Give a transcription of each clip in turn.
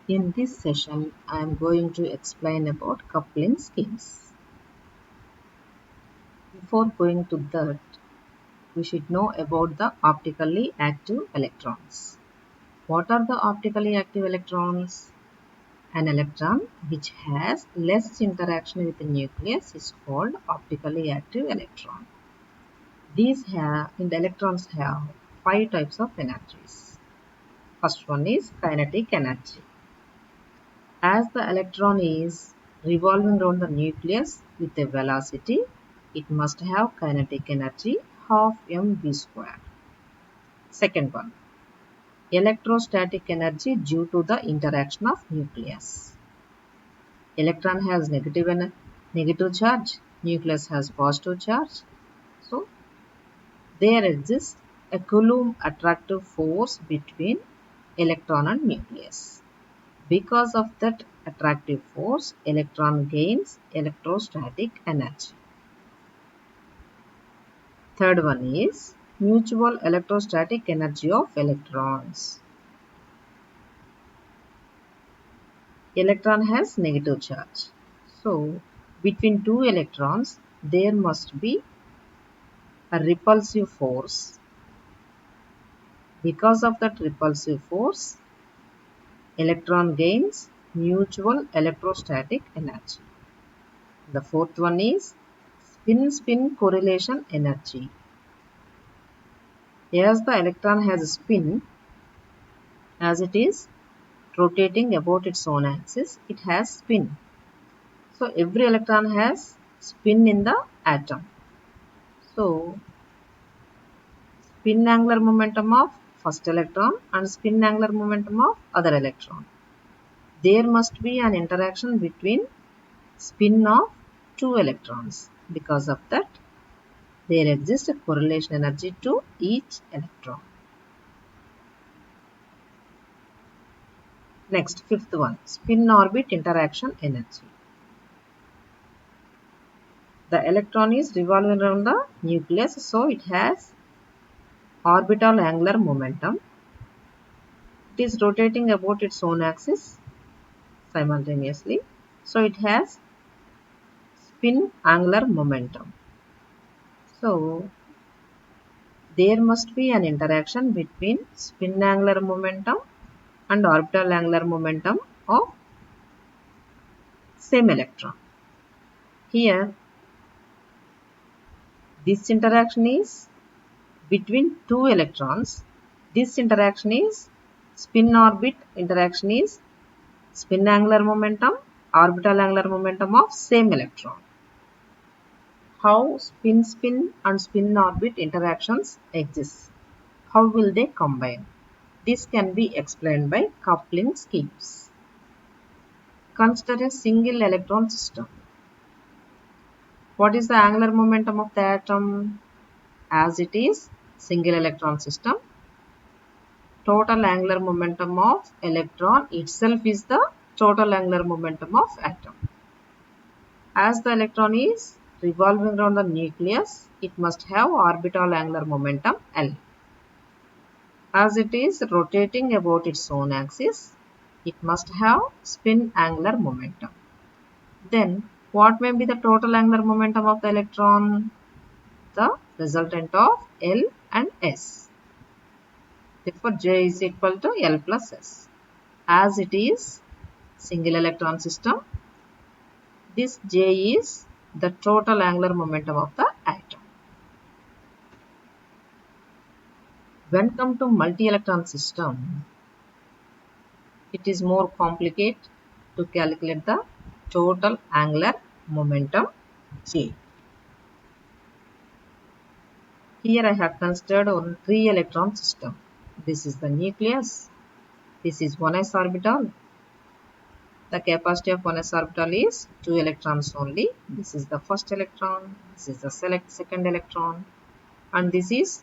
In this session, I am going to explain about coupling schemes. Before going to that, we should know about the optically active electrons. What are the optically active electrons? An electron which has less interaction with the nucleus is called optically active electron. The electrons have 5 types of energies. First one is kinetic energy. As the electron is revolving around the nucleus with a velocity, it must have kinetic energy half mv square. Second one, electrostatic energy due to the interaction of nucleus. Electron has negative charge, nucleus has positive charge. So there exists a Coulomb attractive force between electron and nucleus. Because of that attractive force, electron gains electrostatic energy. Third one is mutual electrostatic energy of electrons. Electron has negative charge. So, between two electrons, there must be a repulsive force. Because of that repulsive force, electron gains mutual electrostatic energy. The fourth one is spin-spin correlation energy. As the electron has a spin, as it is rotating about its own axis, it has spin. So every electron has spin in the atom. So spin angular momentum of first electron and spin angular momentum of other electron. There must be an interaction between spin of two electrons. Because of that, there exists a correlation energy to each electron. Next, fifth one, spin orbit interaction energy. The electron is revolving around the nucleus, so it has orbital angular momentum. It is rotating about its own axis simultaneously, so it has spin angular momentum. So there must be an interaction between spin angular momentum and orbital angular momentum of same electron. Here, this interaction is between two electrons. This interaction is spin orbit interaction is spin angular momentum, orbital angular momentum of same electron. How spin-spin and spin orbit interactions exist? How will they combine? This can be explained by coupling schemes. Consider a single electron system. What is the angular momentum of the atom? As it is single electron system, total angular momentum of electron itself is the total angular momentum of atom. As the electron is revolving around the nucleus, it must have orbital angular momentum L. As it is rotating about its own axis, it must have spin angular momentum. Then, what may be the total angular momentum of the electron? The resultant of L and S. Therefore, J is equal to L plus S. As it is single electron system, this J is the total angular momentum of the atom. When come to multi-electron system, it is more complicated to calculate the total angular momentum J. Here I have considered on 3-electron system. This is the nucleus. This is 1s orbital. The capacity of 1s orbital is 2 electrons only. This is the first electron. This is the second electron. And this is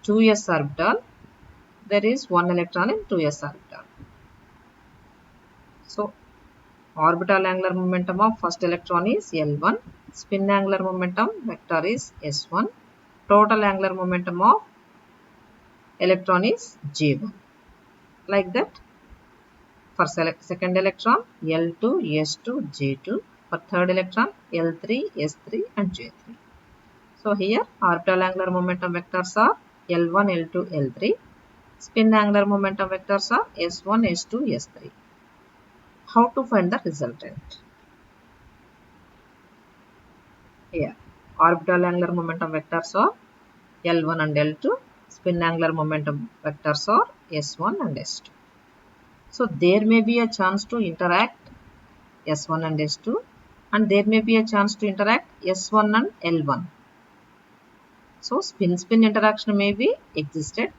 2s orbital. There is 1 electron in 2s orbital. So, orbital angular momentum of first electron is L1. Spin angular momentum vector is S1. Total angular momentum of electron is J1. Like that, For second electron, L2, S2, J2. For third electron, L3, S3 and J3. So here orbital angular momentum vectors are L1, L2, L3. Spin angular momentum vectors are S1, S2, S3. How to find the resultant? Here, orbital angular momentum vectors are L1 and L2. Spin angular momentum vectors are S1 and S2. So there may be a chance to interact S1 and S2, and there may be a chance to interact S1 and L1. So spin-spin interaction may be existed,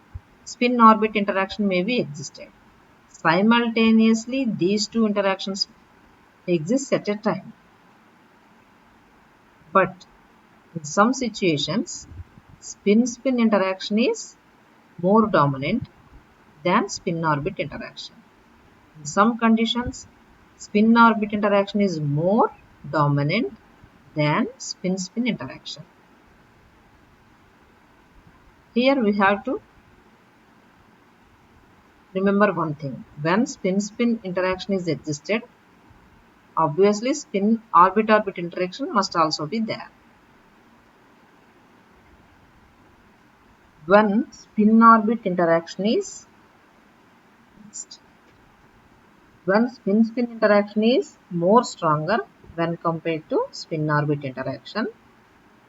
spin-orbit interaction may be existed. Simultaneously, these two interactions exist at a time. But in some situations, spin-spin interaction is more dominant than spin-orbit interaction. In some conditions, spin-orbit interaction is more dominant than spin-spin interaction. Here we have to remember one thing. When spin-spin interaction is existed, obviously spin orbit-orbit interaction must also be there. When spin-orbit interaction is when spin-spin interaction is more stronger when compared to spin-orbit interaction,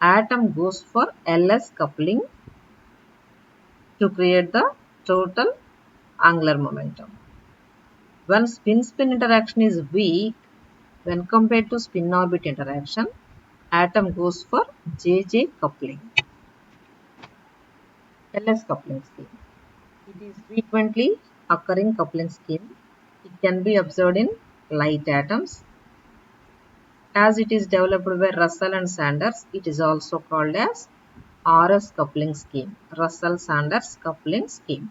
atom goes for LS coupling to create the total angular momentum. When spin-spin interaction is weak when compared to spin-orbit interaction, atom goes for JJ coupling. LS coupling scheme. It is frequently occurring coupling scheme. It can be observed in light atoms. As it is developed by Russell and Sanders, it is also called as RS coupling scheme. Russell-Sanders coupling scheme.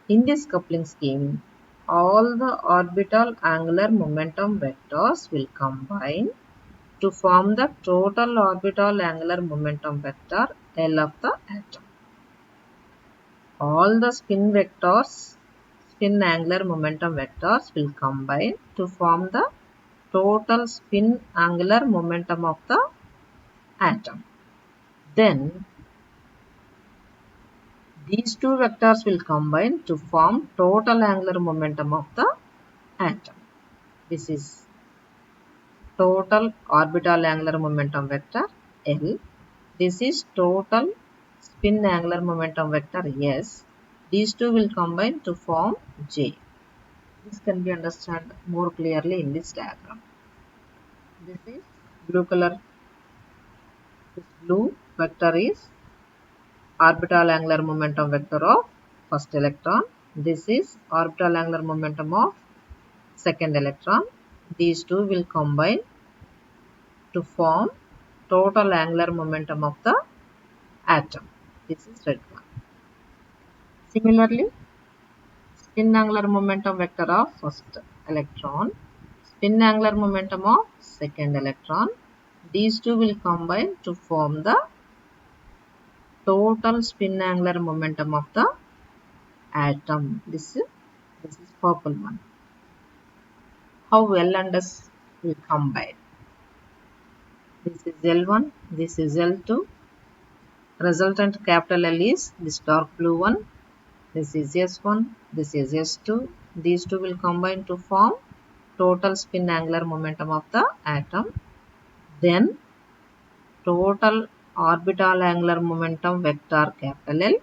In this coupling scheme, all the orbital angular momentum vectors will combine to form the total orbital angular momentum vector L of the atom. All the spin angular momentum vectors will combine to form the total spin angular momentum of the atom. Then these two vectors will combine to form total angular momentum of the atom. This is total orbital angular momentum vector L. This is total spin angular momentum vector S. These two will combine to form J. This can be understood more clearly in this diagram. This is blue color. This blue vector is orbital angular momentum vector of first electron. This is orbital angular momentum of second electron. These two will combine to form total angular momentum of the atom. This is red one. Similarly, spin angular momentum vector of first electron, spin angular momentum of second electron. These two will combine to form the total spin angular momentum of the atom. This is purple one. How L and S will combine? This is L1, this is L2. Resultant capital L is this dark blue one. This is S1, this is S2. These two will combine to form total spin angular momentum of the atom. Then total orbital angular momentum vector capital L,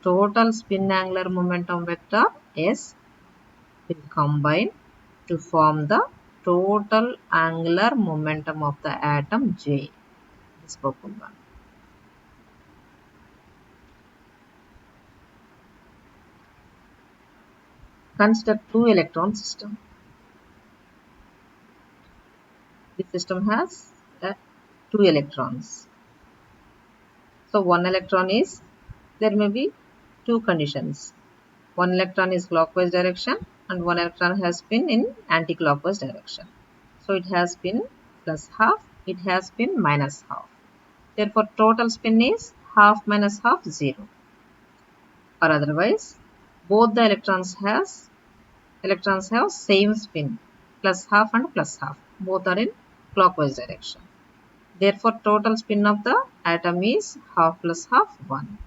total spin angular momentum vector S will combine to form the total angular momentum of the atom J. This purple one. Consider two electron system. This system has two electrons. So one electron is, there may be two conditions. One electron is clockwise direction and one electron has spin in anti-clockwise direction. So it has spin plus half, it has spin minus half. Therefore total spin is half minus half 0. Or otherwise, both the electrons have same spin, plus half and plus half. Both are in clockwise direction. Therefore, total spin of the atom is half plus half 1.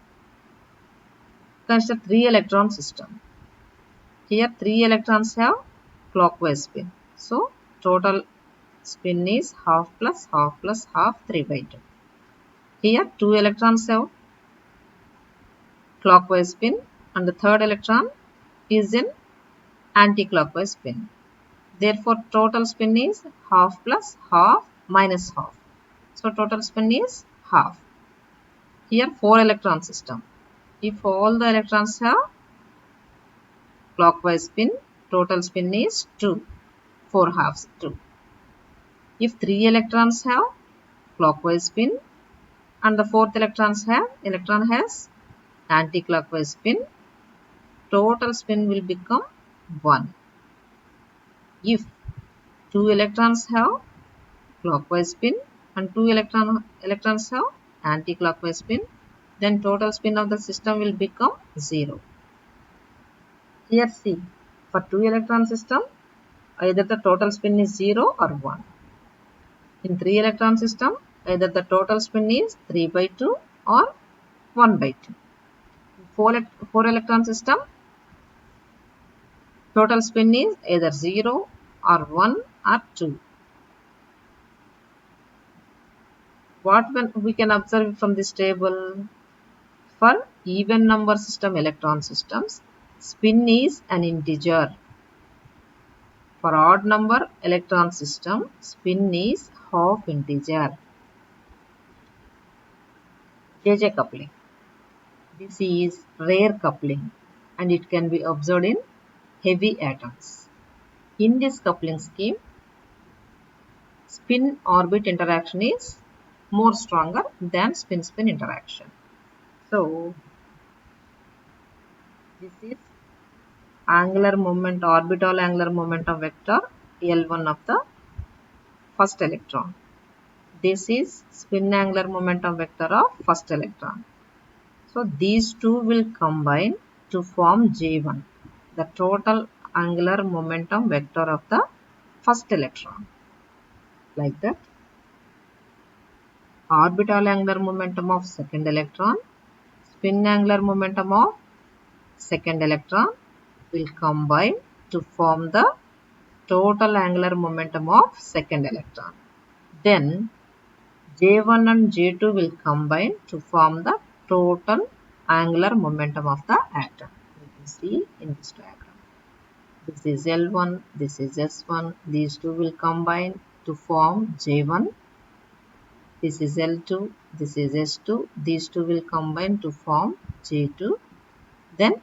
Consider 3 electron system. Here 3 electrons have clockwise spin. So, total spin is half plus half 3 by 2. Here 2 electrons have clockwise spin and the third electron is in anti-clockwise spin. Therefore, total spin is half plus half minus half. So, total spin is half. Here 4 electron system. If all the electrons have clockwise spin, total spin is 2. 4 halves 2. If 3 electrons have clockwise spin and the fourth electron has anti-clockwise spin, total spin will become 1. If 2 electrons have clockwise spin and 2 electrons have anti-clockwise spin, then total spin of the system will become 0. Here see, for 2 electron system, either the total spin is 0 or 1. In 3 electron system, either the total spin is 3 by 2 or 1 by 2. 4 electron system, total spin is either 0 or 1 or 2. What we can observe from this table? For even number system electron systems, spin is an integer. For odd number electron system, spin is half integer. JJ coupling. This is rare coupling and it can be observed in heavy atoms. In this coupling scheme, spin-orbit interaction is more stronger than spin-spin interaction. So, this is orbital angular momentum vector L1 of the first electron. This is spin angular momentum vector of first electron. So, these two will combine to form J1, the total angular momentum vector of the first electron. Like that. Orbital angular momentum of second electron, spin angular momentum of second electron will combine to form the total angular momentum of second electron. Then J1 and J2 will combine to form the total angular momentum of the atom. You can see in this diagram. This is L1, this is S1. These two will combine to form J1. This is L2, this is S2. These two will combine to form J2. Then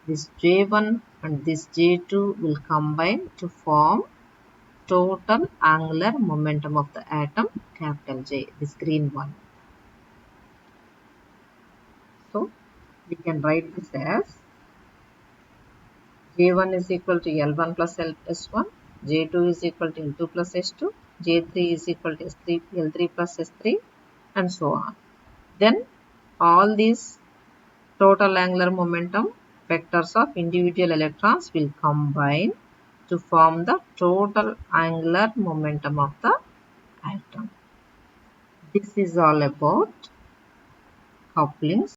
this J1 and this J2 will combine to form total angular momentum of the atom, capital J, this green one. So, we can write this as J1 is equal to L1 plus S1, J2 is equal to L2 plus S2, J3 is equal to L3 plus S3, and so on. Then, all these total angular momentum vectors of individual electrons will combine to form the total angular momentum of the atom. This is all about couplings.